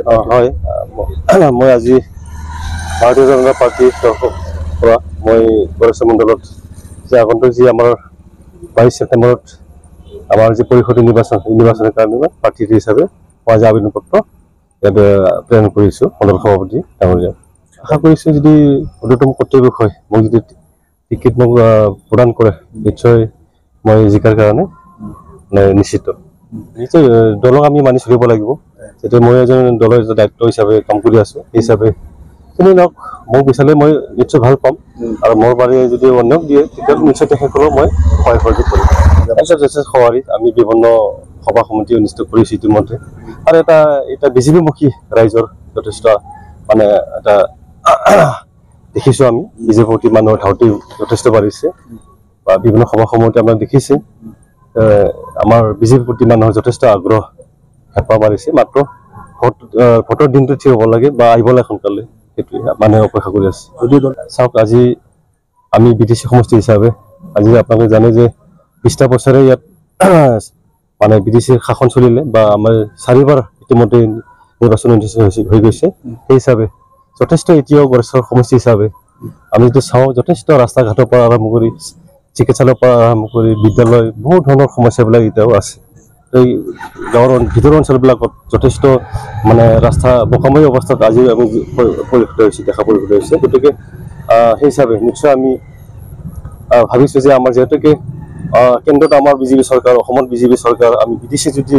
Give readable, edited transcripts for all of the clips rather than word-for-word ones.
হয় মই আজি ভাৰতীয় জনতা পাৰ্টিৰ তৰফৰ পৰা মই গড়েশ্বৰ মণ্ডলত যে আগন্তুক যি আমাৰ 22 ছেপ্টেম্বৰত আমাৰ যি পৰিষদীয় নিৰ্বাচনৰ কাৰণে প্ৰাৰ্থী হিচাপে মই আজি আবেদন পত্ৰ ইয়াত প্ৰেৰণ কৰিছোঁ মণ্ডল সভাপতি ডাঙৰীয়া। আশা কৰিছোঁ যদি অন্যতম কৰ্তব্য হয় মোক যদি টিকেট মোক প্ৰদান কৰে নিশ্চয় মই জিকাৰ কাৰণে নিশ্চিত। নিশ্চয় দলক আমি মানি চলিব লাগিব। যেতিয়া মই এজন দলৰ দায়িত্ব হিচাপে কাম কৰি আছোঁ সেই হিচাপে তুমি নক মোক বিচাৰিলে মই নিশ্চয় ভাল পাম আৰু মোৰ বাৰে যদি অন্যক দিয়ে তেতিয়াহ'লে নিশ্চয় তেখেতসকলক মই সহায় সহযোগ কৰিম। তাৰপিছত যথেষ্ট সঁহাৰি আমি বিভিন্ন সভা সমিতি অনুষ্ঠিত কৰিছোঁ ইতিমধ্যে আৰু এটা বিজেপিমুখী ৰাইজৰ যথেষ্ট মানে এটা দেখিছোঁ আমি বিজেপিৰ প্ৰতি মানুহৰ ধাউতি যথেষ্ট বাঢ়িছে বা বিভিন্ন সভা সমিতি আমাৰ দেখিছে আমাৰ বিজেপিৰ প্ৰতি মানুহৰ যথেষ্ট আগ্ৰহ হেঁপাহ বাঢ়িছে। মাত্ৰ ভোটৰ দিনটো ঠিক হ'ব লাগে বা আহিব লাগে সোনকালে সেইটোৱে মানুহে অপেক্ষা কৰি আছে। যদি চাওক আজি আমি বিটিচি সমষ্টি হিচাপে আজি আপোনালোকে জানে যে 20টা বছৰে ইয়াত মানে বিটিচিৰ শাসন চলিলে বা আমাৰ 4বাৰ ইতিমধ্যে নিৰ্বাচন হৈ গৈছে। সেই হিচাপে যথেষ্ট এতিয়াও গড়েশ্বৰ সমষ্টি হিচাপে আমি যদি চাওঁ যথেষ্ট ৰাস্তা ঘাটৰ পৰা আৰম্ভ কৰি চিকিৎসালয়ৰ পৰা আৰম্ভ কৰি বিদ্যালয় বহুত ধৰণৰ সমস্যাবিলাক এতিয়াও আছে। এই গাঁৱৰ ভিতৰৰ অঞ্চলবিলাকত যথেষ্ট মানে ৰাস্তা বোকাময় অৱস্থাত আজি আমি পৰিলক্ষিত হৈছে দেখা পৰিলক্ষিত হৈছে। গতিকে সেই হিচাপে নিশ্চয় আমি ভাবিছোঁ যে আমাৰ যিহেতুকে কেন্দ্ৰত আমাৰ বিজেপি চৰকাৰ অসমত বিজেপি চৰকাৰ আমি বিটিচি যদি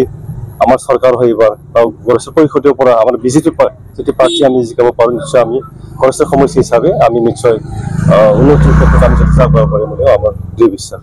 আমাৰ চৰকাৰ হয় এইবাৰ বা গড়েশ্বৰ পৰিষদৰ পৰা আমাৰ বিজেপি যদি প্ৰাৰ্থী আমি জিকাব পাৰোঁ নিশ্চয় আমি গড়েশ্বৰ সমষ্টি হিচাপে আমি নিশ্চয় উন্নতিৰ ক্ষেত্ৰত আমি যথেষ্ট আগবাঢ়িব পাৰিম বুলি আমাৰ দৃঢ় বিশ্বাস।